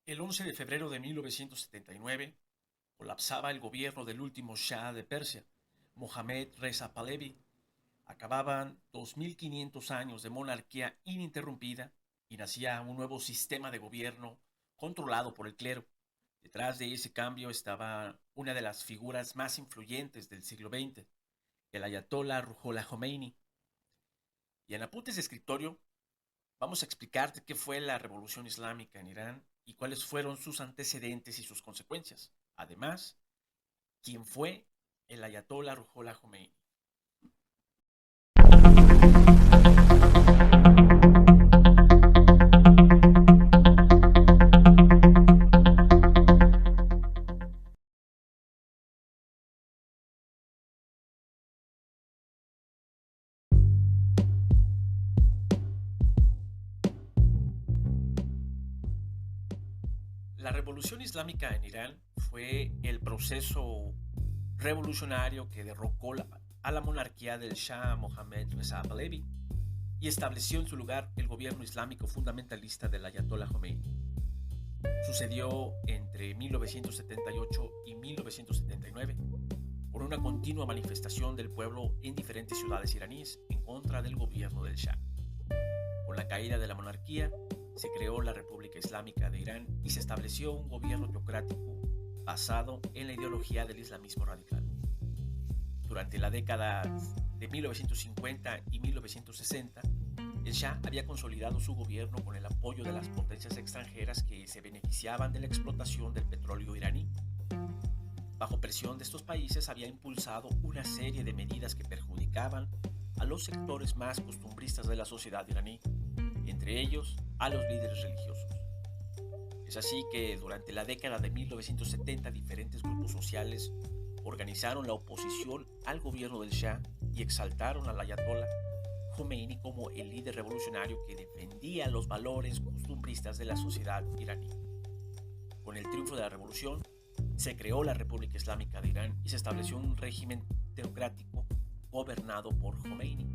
El 11 de febrero de 1979 colapsaba el gobierno del último Shah de Persia, Mohammad Reza Pahlavi. Acababan 2500 años de monarquía ininterrumpida y nacía un nuevo sistema de gobierno controlado por el clero. Detrás de ese cambio estaba una de las figuras más influyentes del siglo XX, el ayatollah Ruhollah Khomeini. Y en apuntes de escritorio vamos a explicarte qué fue la revolución islámica en Irán y cuáles fueron sus antecedentes y sus consecuencias. Además, quién fue el ayatollah Ruhollah Khomeini. La revolución islámica en Irán fue el proceso revolucionario que derrocó a la monarquía del Shah Mohammad Reza Pahlavi y estableció en su lugar el gobierno islámico fundamentalista del ayatollah Khomeini. Sucedió entre 1978 y 1979 por una continua manifestación del pueblo en diferentes ciudades iraníes en contra del gobierno del Shah. Con la caída de la monarquía, se creó la República Islámica de Irán y se estableció un gobierno teocrático basado en la ideología del islamismo radical. Durante la década de 1950 y 1960, el Shah había consolidado su gobierno con el apoyo de las potencias extranjeras que se beneficiaban de la explotación del petróleo iraní. Bajo presión de estos países había impulsado una serie de medidas que perjudicaban a los sectores más costumbristas de la sociedad iraní, entre ellos a los líderes religiosos. Es así que durante la década de 1970 diferentes grupos sociales organizaron la oposición al gobierno del Shah y exaltaron al ayatollah Khomeini como el líder revolucionario que defendía los valores costumbristas de la sociedad iraní. Con el triunfo de la revolución, se creó la República Islámica de Irán y se estableció un régimen teocrático gobernado por Khomeini.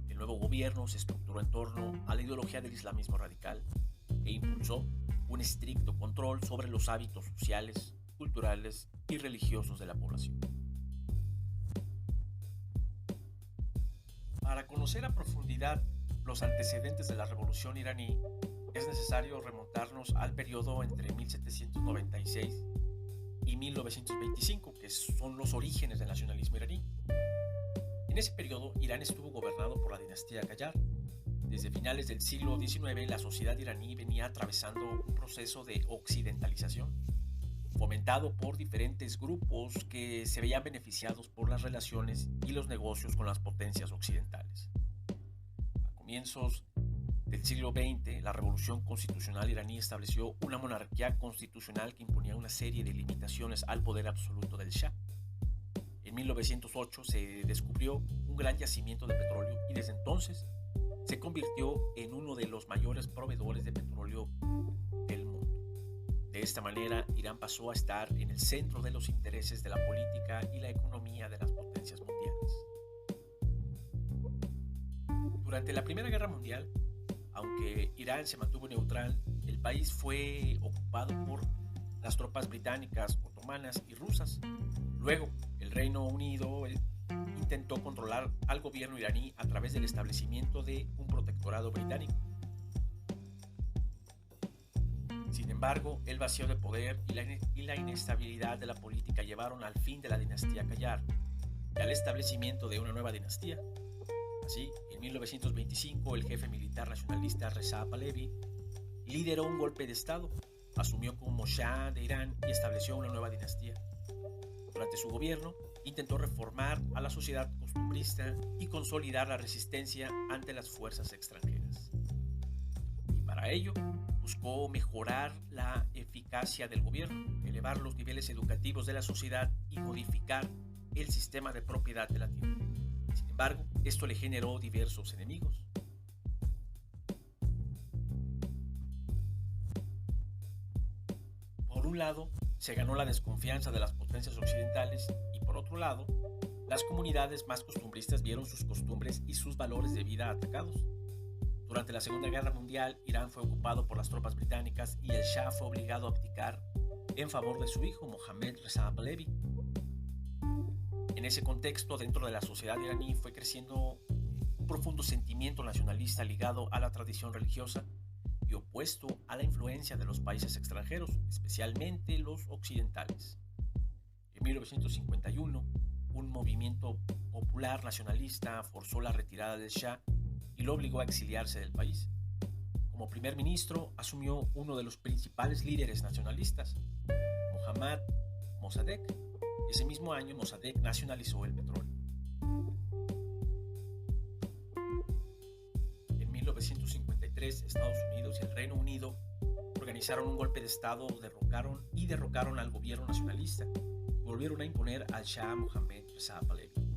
El nuevo gobierno se estructuró en torno a la ideología del islamismo radical e impulsó un estricto control sobre los hábitos sociales, culturales y religiosos de la población. Para conocer a profundidad los antecedentes de la revolución iraní, es necesario remontarnos al periodo entre 1796 y 1925, que son los orígenes del nacionalismo iraní. En ese periodo, Irán estuvo gobernado por la dinastía Qajar. Desde finales del siglo XIX, la sociedad iraní venía atravesando un proceso de occidentalización, fomentado por diferentes grupos que se veían beneficiados por las relaciones y los negocios con las potencias occidentales. A comienzos del siglo XX, la revolución constitucional iraní estableció una monarquía constitucional que imponía una serie de limitaciones al poder absoluto del Shah. En 1908 se descubrió un gran yacimiento de petróleo y desde entonces se convirtió en uno de los mayores proveedores de petróleo del mundo. De esta manera, Irán pasó a estar en el centro de los intereses de la política y la economía de las potencias mundiales. Durante la Primera Guerra Mundial, aunque Irán se mantuvo neutral, el país fue ocupado por las tropas británicas, otomanas y rusas. Luego, el Reino Unido intentó controlar al gobierno iraní a través del establecimiento de un protectorado británico. Sin embargo, el vacío de poder y la inestabilidad de la política llevaron al fin de la dinastía Qajar y al establecimiento de una nueva dinastía. Así, en 1925, el jefe militar nacionalista Reza Pahlavi lideró un golpe de Estado, asumió como Shah de Irán y estableció una nueva dinastía. Durante su gobierno, intentó reformar a la sociedad costumbrista y consolidar la resistencia ante las fuerzas extranjeras. Y para ello, buscó mejorar la eficacia del gobierno, elevar los niveles educativos de la sociedad y modificar el sistema de propiedad de la tierra. Sin embargo, esto le generó diversos enemigos. Por un lado, se ganó la desconfianza de las potencias occidentales y por otro lado, las comunidades más costumbristas vieron sus costumbres y sus valores de vida atacados. Durante la Segunda Guerra Mundial, Irán fue ocupado por las tropas británicas y el Shah fue obligado a abdicar en favor de su hijo, Mohammad Reza Pahlavi. En ese contexto, dentro de la sociedad iraní fue creciendo un profundo sentimiento nacionalista ligado a la tradición religiosa y opuesto a la influencia de los países extranjeros, especialmente los occidentales. En 1951, un movimiento popular nacionalista forzó la retirada del Shah y lo obligó a exiliarse del país. Como primer ministro asumió uno de los principales líderes nacionalistas, Mohammad Mossadegh. Ese mismo año, Mossadegh nacionalizó el petróleo. En 1953, Estados Unidos y el Reino Unido organizaron un golpe de Estado, derrocaron al gobierno nacionalista y volvieron a imponer al Shah Mohammad Reza Pahlavi.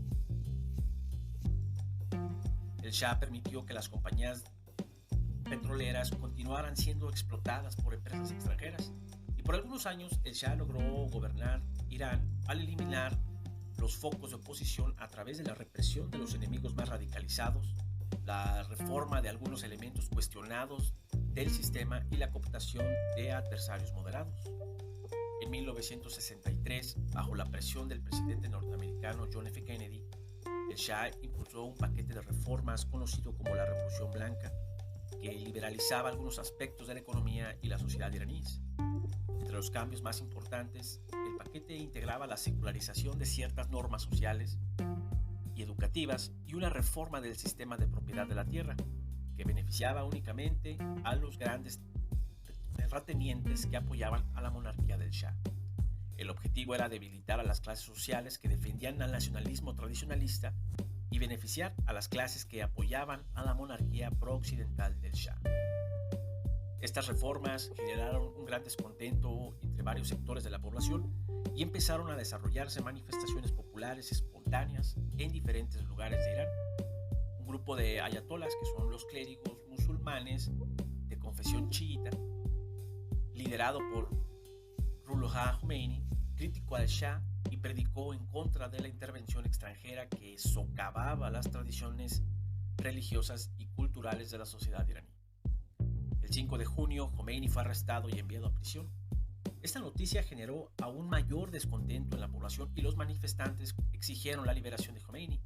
El Shah permitió que las compañías petroleras continuaran siendo explotadas por empresas extranjeras y por algunos años el Shah logró gobernar Irán al eliminar los focos de oposición a través de la represión de los enemigos más radicalizados, la reforma de algunos elementos cuestionados del sistema y la cooptación de adversarios moderados. En 1963, bajo la presión del presidente norteamericano John F. Kennedy, el Shah impulsó un paquete de reformas conocido como la Revolución Blanca, que liberalizaba algunos aspectos de la economía y la sociedad iraníes. Entre los cambios más importantes, el paquete integraba la secularización de ciertas normas sociales y educativas y una reforma del sistema de propiedad de la tierra, que beneficiaba únicamente a los grandes terratenientes que apoyaban a la monarquía del Shah. El objetivo era debilitar a las clases sociales que defendían al nacionalismo tradicionalista y beneficiar a las clases que apoyaban a la monarquía pro-occidental del Shah. Estas reformas generaron un gran descontento entre varios sectores de la población y empezaron a desarrollarse manifestaciones populares espontáneas en diferentes lugares de Irán. Un grupo de ayatolás, que son los clérigos musulmanes de confesión chiita, liderado por Ruhollah Khomeini, criticó al Shah y predicó en contra de la intervención extranjera que socavaba las tradiciones religiosas y culturales de la sociedad iraní. El 5 de junio, Khomeini fue arrestado y enviado a prisión. Esta noticia generó aún mayor descontento en la población y los manifestantes exigieron la liberación de Khomeini,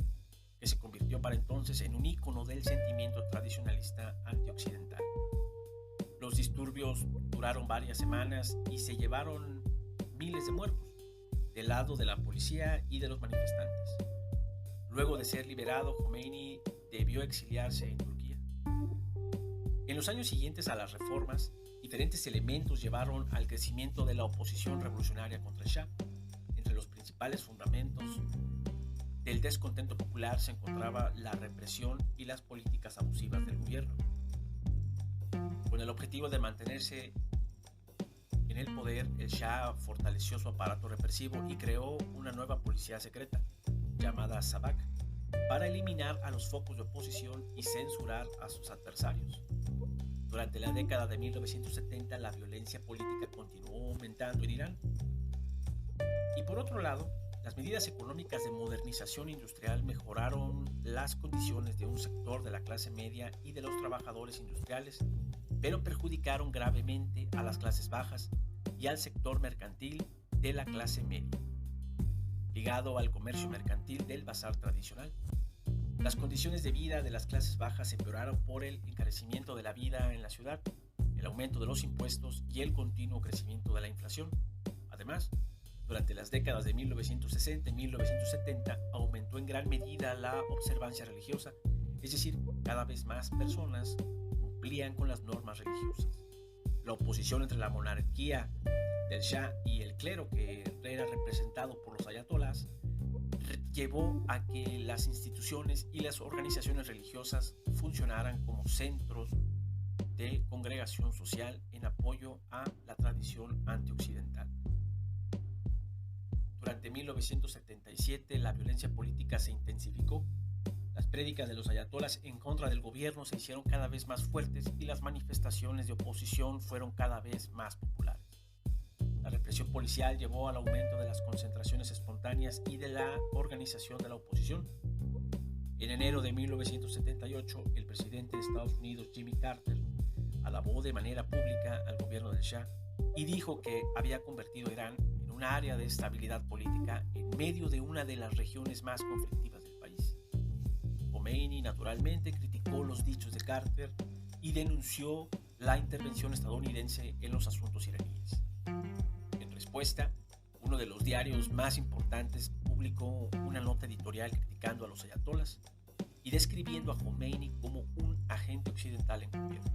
que se convirtió para entonces en un ícono del sentimiento tradicionalista antioccidental. Los disturbios duraron varias semanas y se llevaron miles de muertos del lado de la policía y de los manifestantes. Luego de ser liberado, Khomeini debió exiliarse en Turquía. En los años siguientes a las reformas, diferentes elementos llevaron al crecimiento de la oposición revolucionaria contra el Shah. Entre los principales fundamentos del descontento popular se encontraba la represión y las políticas abusivas del gobierno. Con el objetivo de mantenerse en el poder, el Shah fortaleció su aparato represivo y creó una nueva policía secreta, llamada Savak, para eliminar a los focos de oposición y censurar a sus adversarios. Durante la década de 1970, la violencia política continuó aumentando en Irán. Y por otro lado, las medidas económicas de modernización industrial mejoraron las condiciones de un sector de la clase media y de los trabajadores industriales, pero perjudicaron gravemente a las clases bajas y al sector mercantil de la clase media, ligado al comercio mercantil del bazar tradicional. Las condiciones de vida de las clases bajas empeoraron por el encarecimiento de la vida en la ciudad, el aumento de los impuestos y el continuo crecimiento de la inflación. Además, durante las décadas de 1960 y 1970 aumentó en gran medida la observancia religiosa, es decir, cada vez más personas cumplían con las normas religiosas. La oposición entre la monarquía del Shah y el clero, que era representado por los ayatolás, llevó a que las instituciones y las organizaciones religiosas funcionaran como centros de congregación social en apoyo a la tradición antioccidental. Durante 1977 la violencia política se intensificó. Las prédicas de los ayatolás en contra del gobierno se hicieron cada vez más fuertes y las manifestaciones de oposición fueron cada vez más populares. La represión policial llevó al aumento de las concentraciones espontáneas y de la organización de la oposición. En enero de 1978, el presidente de Estados Unidos, Jimmy Carter, alabó de manera pública al gobierno del Shah y dijo que había convertido a Irán en un área de estabilidad política en medio de una de las regiones más conflictivas del país. Khomeini, naturalmente, criticó los dichos de Carter y denunció la intervención estadounidense en los asuntos iraníes. En respuesta, uno de los diarios más importantes publicó una nota editorial criticando a los ayatolas y describiendo a Khomeini como un agente occidental encubierto.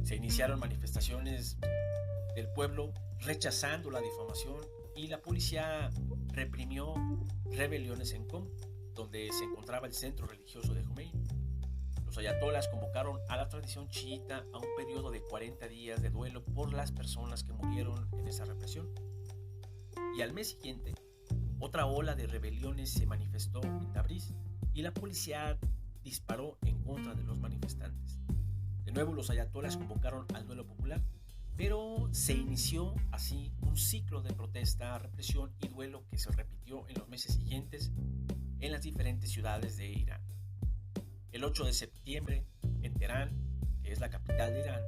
Se iniciaron manifestaciones del pueblo rechazando la difamación y la policía reprimió rebeliones en Qom, donde se encontraba el centro religioso de Khomeini. Los ayatolas convocaron a la tradición chiita a un periodo de 40 días de duelo por las personas que murieron en esa represión. Y al mes siguiente, otra ola de rebeliones se manifestó en Tabriz y la policía disparó en contra de los manifestantes. De nuevo, los ayatolas convocaron al duelo popular, pero se inició así un ciclo de protesta, represión y duelo que se repitió en los meses siguientes en las diferentes ciudades de Irán. El 8 de septiembre, en Teherán, que es la capital de Irán,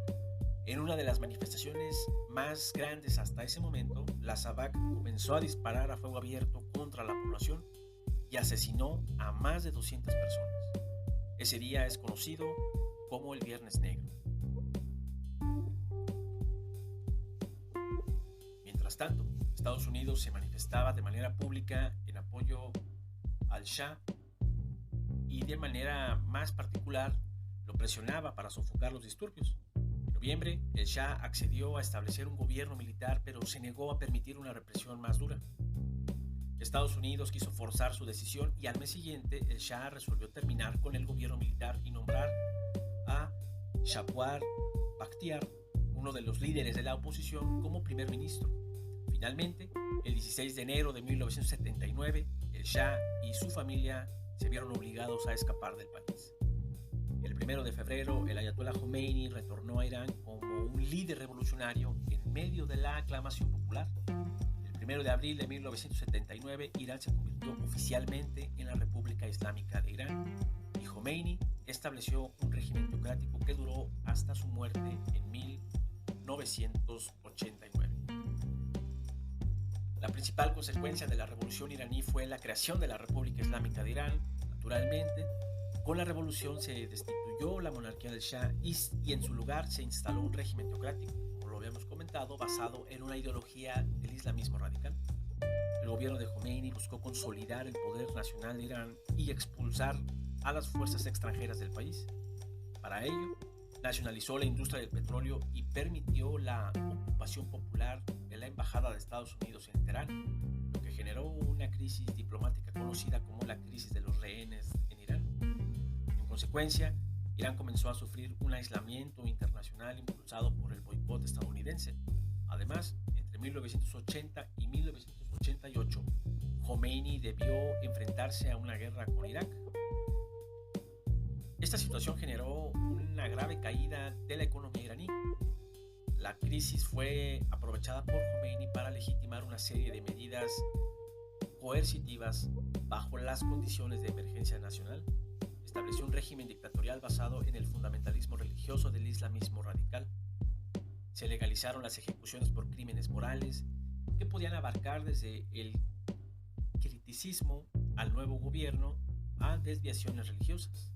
en una de las manifestaciones más grandes hasta ese momento, la SAVAK comenzó a disparar a fuego abierto contra la población y asesinó a más de 200 personas. Ese día es conocido como el Viernes Negro. Mientras tanto, Estados Unidos se manifestaba de manera pública en apoyo al Shah y de manera más particular lo presionaba para sofocar los disturbios. En noviembre, el Shah accedió a establecer un gobierno militar, pero se negó a permitir una represión más dura. Estados Unidos quiso forzar su decisión y al mes siguiente el Shah resolvió terminar con el gobierno militar y nombrar a Shahryar Bakhtiar, uno de los líderes de la oposición, como primer ministro. Finalmente, el 16 de enero de 1979, el Shah y su familia se vieron obligados a escapar del país. El 1 de febrero, el ayatolá Khomeini retornó a Irán como un líder revolucionario en medio de la aclamación popular. El 1 de abril de 1979, Irán se convirtió oficialmente en la República Islámica de Irán y Khomeini estableció un régimen teocrático que duró hasta su muerte en 1989. La principal consecuencia de la revolución iraní fue la creación de la República Islámica de Irán. Naturalmente, con la revolución se destituyó la monarquía del Shah y en su lugar se instaló un régimen teocrático, como lo habíamos comentado, basado en una ideología del islamismo radical. El gobierno de Khomeini buscó consolidar el poder nacional de Irán y expulsar a las fuerzas extranjeras del país. Para ello, nacionalizó la industria del petróleo y permitió la ocupación popular de la embajada de Estados Unidos en Teherán, lo que generó una crisis diplomática conocida como la crisis de los rehenes en Irán. En consecuencia, Irán comenzó a sufrir un aislamiento internacional impulsado por el boicot estadounidense. Además, entre 1980 y 1988, Khomeini debió enfrentarse a una guerra con Irak. Esta situación generó una grave caída de la economía iraní. La crisis fue aprovechada por Khomeini para legitimar una serie de medidas coercitivas bajo las condiciones de emergencia nacional. Estableció un régimen dictatorial basado en el fundamentalismo religioso del islamismo radical. Se legalizaron las ejecuciones por crímenes morales que podían abarcar desde el criticismo al nuevo gobierno a desviaciones religiosas.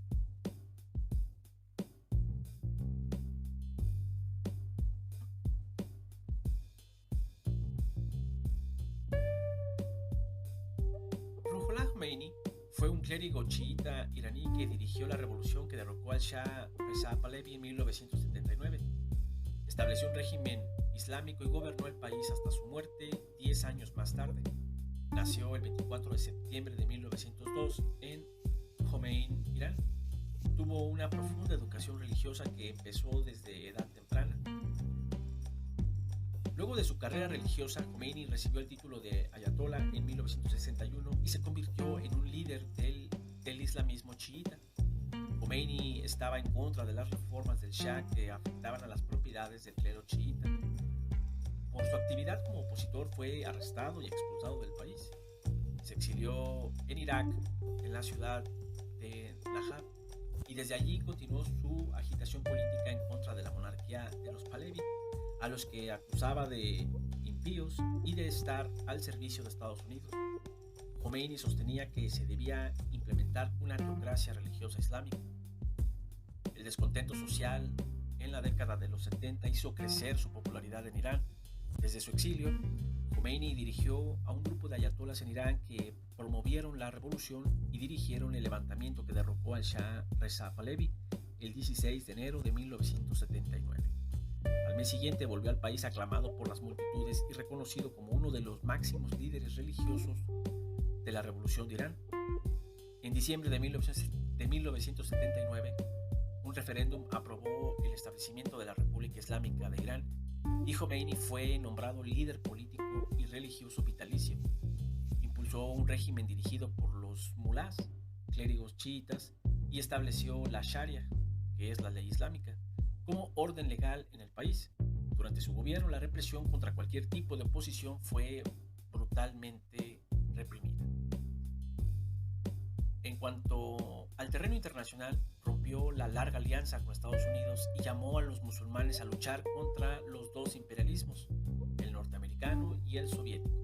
Ruhollah Khomeini fue un clérigo chiita iraní que dirigió la revolución que derrocó al Shah Reza Pahlavi en 1979. Estableció un régimen islámico y gobernó el país hasta su muerte 10 años más tarde. Nació el 24 de septiembre de 1902 en Khomeini, Irán. Tuvo una profunda educación religiosa que empezó desde edad temprana. Luego de su carrera religiosa, Khomeini recibió el título de ayatolá en 1961 y se convirtió en un líder del islamismo chiita. Khomeini estaba en contra de las reformas del Shah que afectaban a las propiedades del clero chiita. Por su actividad como opositor fue arrestado y expulsado del país. Se exilió en Irak, en la ciudad de Najaf, y desde allí continuó su agitación política en contra de la monarquía de los Pahlavi, a los que acusaba de impíos y de estar al servicio de Estados Unidos. Khomeini sostenía que se debía implementar una teocracia religiosa islámica. El descontento social en la década de los 70 hizo crecer su popularidad en Irán. Desde su exilio, Khomeini dirigió a un grupo de ayatolas en Irán que promovieron la revolución y dirigieron el levantamiento que derrocó al Shah Reza Pahlavi el 16 de enero de 1979. Al mes siguiente volvió al país aclamado por las multitudes y reconocido como uno de los máximos líderes religiosos de la revolución de Irán. En diciembre de 1979, un referéndum aprobó el establecimiento de la República Islámica de Irán y Khomeini fue nombrado líder político y religioso vitalicio. Impulsó un régimen dirigido por los mulás, clérigos chiitas, y estableció la Sharia, que es la ley islámica, como orden legal en el país. Durante su gobierno, la represión contra cualquier tipo de oposición fue brutalmente reprimida. En cuanto al terreno internacional, rompió la larga alianza con Estados Unidos y llamó a los musulmanes a luchar contra los dos imperialismos, el norteamericano y el soviético,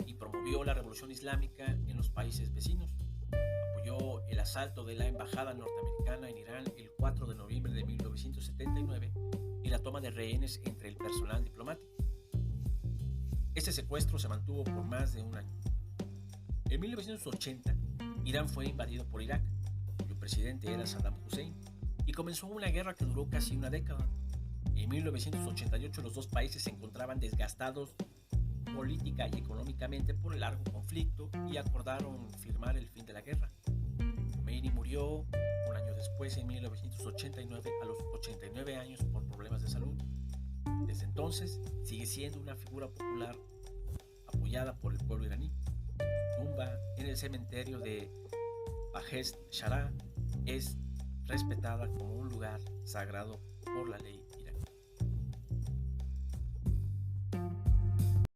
y promovió la revolución islámica en los países vecinos. Apoyó el asalto de la embajada norteamericana en Irán el 4 de noviembre de 1979 y la toma de rehenes entre el personal diplomático. Este secuestro se mantuvo por más de un año. En 1980, Irán fue invadido por Irak, cuyo presidente era Saddam Hussein, y comenzó una guerra que duró casi una década. En 1988 los dos países se encontraban desgastados política y económicamente por el largo conflicto y acordaron firmar el fin de la guerra. Khomeini murió un año después, en 1989, a los 89 años por problemas de salud. Desde entonces sigue siendo una figura popular apoyada por el pueblo iraní. Su tumba en el cementerio de Behesht Shahar es respetada como un lugar sagrado por la ley